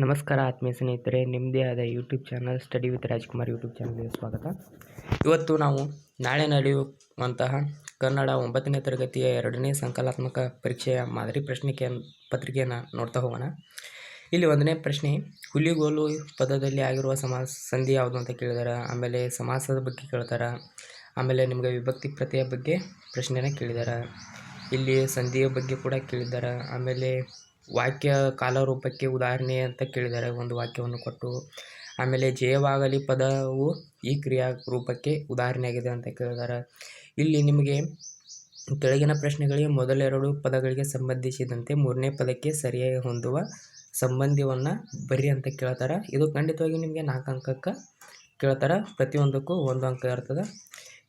ನಮಸ್ಕಾರ ಆತ್ಮೀಯ ಸ್ನೇಹಿತರೆ, ನಿಮ್ಮದೇ ಆದ YouTube channel study with Rajkumar YouTube ಚಾನಲ್ಗೆ ಸ್ವಾಗತ. ಇವತ್ತು ನಾವು ನಾಳೆ ನಡೆಯುವಂತಹ ಕನ್ನಡ 9ನೇ ತರಗತಿಯ 2ನೇ ಸಂಕಲಾತ್ಮಕ ಪರೀಕ್ಷೆಯ ಮಾದರಿ ಪತ್ರಿಕೆಯನ್ನು ನೋಡ್ತಾ ಹೋಗೋಣ. ಇಲ್ಲಿ 1ನೇ ಪ್ರಶ್ನೆ, ಹುಲಿಗೋಲು ಪದದಲ್ಲಿ ಆಗಿರುವ ಸಂಧಿ ಯಾವುದು ಅಂತ ಕೇಳಿದಾರೆ. ಆಮೇಲೆ ಸಮಾಸದ ಬಗ್ಗೆ ಕೇಳ್ತಾರೆ. ಆಮೇಲೆ ನಿಮಗೆ ವಿಭಕ್ತಿ ಪ್ರತ್ಯಯ ಬಗ್ಗೆ ಪ್ರಶ್ನೆನ ಕೇಳಿದ್ದಾರೆ. ಇಲ್ಲಿ ಸಂಧಿಯ ಬಗ್ಗೆ ಕೂಡ ಕೇಳಿದ್ದಾರೆ. ಆಮೇಲೆ ವಾಕ್ಯ ಕಾಲರೂಪಕ್ಕೆ ಉದಾಹರಣೆ ಅಂತ ಕೇಳಿದ್ದಾರೆ, ಒಂದು ವಾಕ್ಯವನ್ನು ಕೊಟ್ಟು. ಆಮೇಲೆ ಜಯವಾಗಲಿ ಪದವು ಈ ಕ್ರಿಯಾ ರೂಪಕ್ಕೆ ಉದಾಹರಣೆಯಾಗಿದೆ ಅಂತ ಕೇಳಿದ್ದಾರೆ. ಇಲ್ಲಿ ನಿಮಗೆ ಕೆಳಗಿನ ಪ್ರಶ್ನೆಗಳಿಗೆ ಮೊದಲೆರಡು ಪದಗಳಿಗೆ ಸಂಬಂಧಿಸಿದಂತೆ 3ನೇ ಪದಕ್ಕೆ ಸರಿಯಾಗಿ ಹೊಂದುವ ಸಂಬಂಧವನ್ನು ಬರ್ರಿ ಅಂತ ಕೇಳ್ತಾರೆ. ಇದು ಖಂಡಿತವಾಗಿ ನಿಮಗೆ 4 ಅಂಕಕ್ಕೆ ಕೇಳ್ತಾರೆ. ಪ್ರತಿಯೊಂದಕ್ಕೂ 1 ಅಂಕ ಇರ್ತದೆ.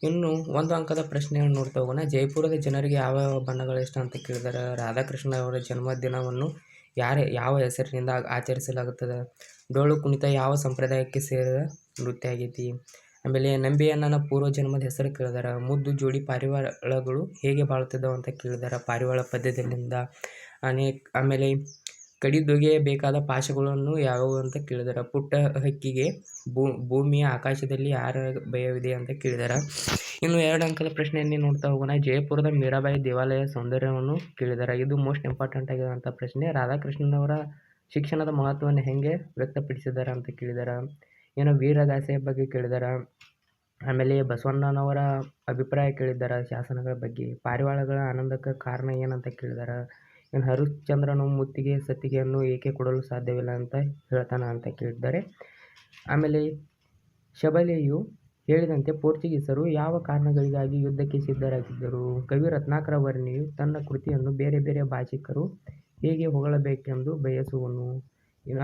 ಇನ್ನು 1 ಅಂಕದ ಪ್ರಶ್ನೆಯನ್ನು ನೋಡ್ತಾ ಹೋಗೋಣ. ಜೈಪುರದ ಜನರಿಗೆ ಯಾವ ಬಣ್ಣಗಳು ಇಷ್ಟ ಅಂತ ಕೇಳಿದ್ದಾರೆ. ರಾಧಾಕೃಷ್ಣ ಅವರ ಜನ್ಮದಿನವನ್ನು ಯಾವ ಹೆಸರಿನಿಂದ ಆಚರಿಸಲಾಗುತ್ತದೆ. ಡೊಳ್ಳು ಕುಣಿತ ಯಾವ ಸಂಪ್ರದಾಯಕ್ಕೆ ಸೇರಿದ ನೃತ್ಯ ಆಗೈತಿ. ಆಮೇಲೆ ನಂಬಿಯಣ್ಣನ ಪೂರ್ವ ಜನ್ಮದ ಹೆಸರು ಕೇಳಿದಾರೆ. ಮುದ್ದು ಜೋಡಿ ಪಾರಿವಾಳಗಳು ಹೇಗೆ ಬಾಳುತ್ತಿದ್ದಾವೆ ಅಂತ ಕೇಳಿದ್ದಾರೆ. ಪಾರಿವಾಳ ಪದ್ಯದಲ್ಲಿಂದ ಆಮೇಲೆ ಕಡಿದೊಗೆಯಬೇಕಾದ ಪಾಶಗಳನ್ನು ಯಾವುವು ಅಂತ ಕೇಳಿದ್ದಾರೆ. ಪುಟ್ಟ ಹಕ್ಕಿಗೆ ಭೂಮಿಯ ಆಕಾಶದಲ್ಲಿ ಯಾರ ಭಯವಿದೆ ಅಂತ ಕೇಳಿದ್ದಾರೆ. ಇನ್ನು 2 ಅಂಕದ ಪ್ರಶ್ನೆಯನ್ನೇ ನೋಡ್ತಾ ಹೋಗೋಣ. ಜಯಪುರದ ಮೀರಾಬಾಯಿ ದೇವಾಲಯ ಸೌಂದರ್ಯವನ್ನು ಕೇಳಿದ್ದಾರೆ. ಇದು ಮೋಸ್ಟ್ ಇಂಪಾರ್ಟೆಂಟ್ ಆಗಿರುವಂಥ ಪ್ರಶ್ನೆ. ರಾಧಾಕೃಷ್ಣನವರ ಶಿಕ್ಷಣದ ಮಹತ್ವವನ್ನು ಹೇಗೆ ವ್ಯಕ್ತಪಡಿಸಿದ್ದಾರೆ ಅಂತ ಕೇಳಿದ್ದಾರೆ. ಏನೋ ವೀರಗಾಸೆಯ ಬಗ್ಗೆ ಕೇಳಿದ್ದಾರೆ. ಆಮೇಲೆ ಬಸವಣ್ಣನವರ ಅಭಿಪ್ರಾಯ ಕೇಳಿದ್ದಾರೆ ಶಾಸನಗಳ ಬಗ್ಗೆ. ಪಾರಿವಾಳಗಳ ಆನಂದಕ್ಕೆ ಕಾರಣ ಏನಂತ ಕೇಳಿದ್ದಾರೆ. ಇನ್ನು ಹರಿಶ್ಚಂದ್ರನು ಮುತ್ತಿಗೆ ಸತ್ತಿಗೆಯನ್ನು ಏಕೆ ಕೊಡಲು ಸಾಧ್ಯವಿಲ್ಲ ಅಂತ ಹೇಳ್ತಾನೆ ಅಂತ ಕೇಳಿದ್ದಾರೆ. ಆಮೇಲೆ ಶಬಲೆಯು ಹೇಳಿದಂತೆ ಪೋರ್ಚುಗೀಸರು ಯಾವ ಕಾರಣಗಳಿಗಾಗಿ ಯುದ್ಧಕ್ಕೆ ಸಿದ್ಧರಾಗಿದ್ದರು. ಕವಿ ರತ್ನಾಕರ ವರ್ಣಿಯು ತನ್ನ ಕೃತಿಯನ್ನು ಬೇರೆ ಬೇರೆ ಭಾಷಿಕರು ಹೇಗೆ ಹೊಗಳಬೇಕೆಂದು ಬಯಸುವನು.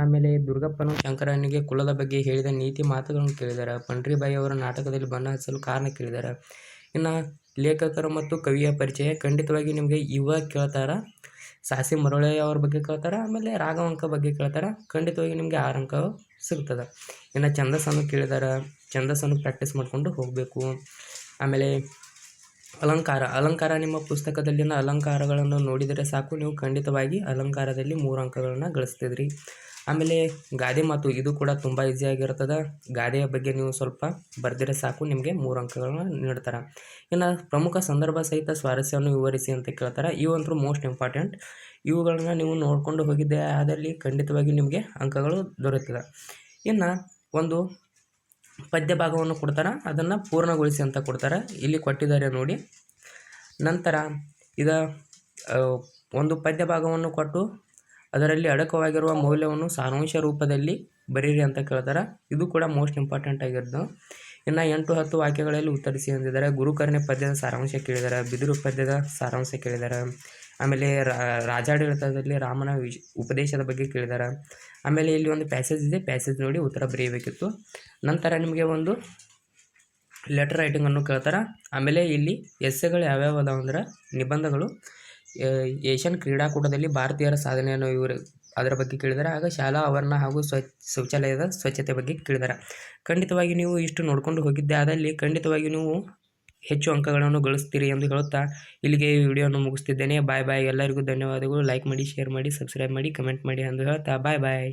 ಆಮೇಲೆ ದುರ್ಗಪ್ಪನು ಶಂಕರನಿಗೆ ಕುಲದ ಬಗ್ಗೆ ಹೇಳಿದ ನೀತಿ ಮಾತುಗಳನ್ನು ಕೇಳಿದ್ದಾರೆ. ಪಂಡ್ರಿಬಾಯಿ ಅವರ ನಾಟಕದಲ್ಲಿ ಬಣ್ಣ ಹಚ್ಚಲು ಕಾರಣ ಕೇಳಿದ್ದಾರೆ. ಇನ್ನು ಲೇಖಕರು ಮತ್ತು ಕವಿಯ ಪರಿಚಯ ಖಂಡಿತವಾಗಿ ನಿಮಗೆ ಇವಾಗ ಕೇಳ್ತಾರೆ. ಸಾಸಿ ಮರಳಯ್ಯ ಅವ್ರ ಬಗ್ಗೆ ಕೇಳ್ತಾರೆ. ಆಮೇಲೆ ರಾಘವಂಕ ಬಗ್ಗೆ ಕೇಳ್ತಾರೆ. ಖಂಡಿತವಾಗಿ ನಿಮಗೆ 6 ಅಂಕ ಸಿಗ್ತದೆ. ಇನ್ನು ಛಂದಸ್ಸನ್ನು ಕೇಳಿದ್ದಾರೆ. ಛಂದಸ್ಸನ್ನು ಪ್ರಾಕ್ಟೀಸ್ ಮಾಡಿಕೊಂಡು ಹೋಗಬೇಕು. ಆಮೇಲೆ ಅಲಂಕಾರ ನಿಮ್ಮ ಪುಸ್ತಕದಲ್ಲಿನ ಅಲಂಕಾರಗಳನ್ನು ನೋಡಿದರೆ ಸಾಕು, ನೀವು ಖಂಡಿತವಾಗಿ ಅಲಂಕಾರದಲ್ಲಿ 3 ಅಂಕಗಳನ್ನು ಗಳಿಸ್ತಿದ್ರಿ. ಆಮೇಲೆ ಗಾದೆ ಮಾತು, ಇದು ಕೂಡ ತುಂಬ ಈಸಿಯಾಗಿರ್ತದೆ. ಗಾದೆಯ ಬಗ್ಗೆ ನೀವು ಸ್ವಲ್ಪ ಬರೆದಿರೆ ಸಾಕು, ನಿಮಗೆ 3 ಅಂಕಗಳನ್ನು ನೀಡ್ತಾರೆ. ಇನ್ನು ಪ್ರಮುಖ ಸಂದರ್ಭ ಸಹಿತ ಸ್ವಾರಸ್ಯವನ್ನು ವಿವರಿಸಿ ಅಂತ ಕೇಳ್ತಾರೆ. ಇವಂತೂ ಮೋಸ್ಟ್ ಇಂಪಾರ್ಟೆಂಟ್. ಇವುಗಳನ್ನ ನೀವು ನೋಡಿಕೊಂಡು ಹೋಗಿದ್ದೆ ಆದಲ್ಲಿ ಖಂಡಿತವಾಗಿ ನಿಮಗೆ ಅಂಕಗಳು ದೊರೆಯುತ್ತದೆ. ಇನ್ನು ಒಂದು ಪದ್ಯ ಭಾಗವನ್ನು ಕೊಡ್ತಾರೆ, ಅದನ್ನು ಪೂರ್ಣಗೊಳಿಸಿ ಅಂತ ಕೊಡ್ತಾರೆ. ಇಲ್ಲಿ ಕೊಟ್ಟಿದ್ದಾರೆ ನೋಡಿ. ನಂತರ ಒಂದು ಪದ್ಯ ಭಾಗವನ್ನು ಕೊಟ್ಟು ಅದರಲ್ಲಿ ಅಡಕವಾಗಿರುವ ಮೌಲ್ಯವನ್ನು ಸಾರಾಂಶ ರೂಪದಲ್ಲಿ ಬರೀರಿ ಅಂತ ಕೇಳ್ತಾರೆ. ಇದು ಕೂಡ ಮೋಸ್ಟ್ ಇಂಪಾರ್ಟೆಂಟ್ ಆಗಿರೋದು. ಇನ್ನು 8-10 ವಾಕ್ಯಗಳಲ್ಲಿ ಉತ್ತರಿಸಿ ಅಂದಿದ್ದಾರೆ. ಗುರುಕರ್ಣೆ ಪದ್ಯದ ಸಾರಾಂಶ ಕೇಳಿದ್ದಾರೆ. ಬಿದಿರು ಪದ್ಯದ ಸಾರಾಂಶ ಕೇಳಿದ್ದಾರೆ. ಆಮೇಲೆ ರಾಜಾಡಳಿತದಲ್ಲಿ ರಾಮನ ಉಪದೇಶದ ಬಗ್ಗೆ ಕೇಳಿದ್ದಾರೆ. ಆಮೇಲೆ ಇಲ್ಲಿ ಒಂದು ಪ್ಯಾಸೇಜ್ ಇದೆ, ಪ್ಯಾಸೇಜ್ ನೋಡಿ ಉತ್ತರ ಬರೆಯಬೇಕಿತ್ತು. ನಂತರ ನಿಮಗೆ ಒಂದು ಲೆಟರ್ ರೈಟಿಂಗನ್ನು ಕೇಳ್ತಾರೆ. ಆಮೇಲೆ ಇಲ್ಲಿ ಎಸ್ಸೆಗಳು ಯಾವ್ಯಾವ ಅದಾವ ಅಂದ್ರೆ, ನಿಬಂಧಗಳು, ಏಷ್ಯನ್ ಕ್ರೀಡಾಕೂಟದಲ್ಲಿ ಭಾರತೀಯರ ಸಾಧನೆಯನ್ನು ಅದರ ಬಗ್ಗೆ ಕೇಳಿದ್ದಾರೆ. ಆಗ ಶಾಲಾ ಆವರಣ ಹಾಗೂ ಶೌಚಾಲಯದ ಸ್ವಚ್ಛತೆ ಬಗ್ಗೆ ಕೇಳಿದ್ದಾರೆ. ಖಂಡಿತವಾಗಿ ನೀವು ಇಷ್ಟು ನೋಡ್ಕೊಂಡು ಹೋಗಿದ್ದೆ ಆದಲ್ಲಿ ಖಂಡಿತವಾಗಿ ನೀವು ಹೆಚ್ಚು ಅಂಕಗಳನ್ನು ಗಳಿಸ್ತೀರಿ ಎಂದು ಹೇಳುತ್ತಾ ಇಲ್ಲಿಗೆ ಈ ವಿಡಿಯೋವನ್ನು ಮುಗಿಸ್ತಿದ್ದೇನೆ. ಬಾಯ್ ಬಾಯ್. ಎಲ್ಲರಿಗೂ ಧನ್ಯವಾದಗಳು. ಲೈಕ್ ಮಾಡಿ, ಶೇರ್ ಮಾಡಿ, ಸಬ್ಸ್ಕ್ರೈಬ್ ಮಾಡಿ, ಕಮೆಂಟ್ ಮಾಡಿ ಎಂದು ಹೇಳ್ತಾ ಬಾಯ್ ಬಾಯ್.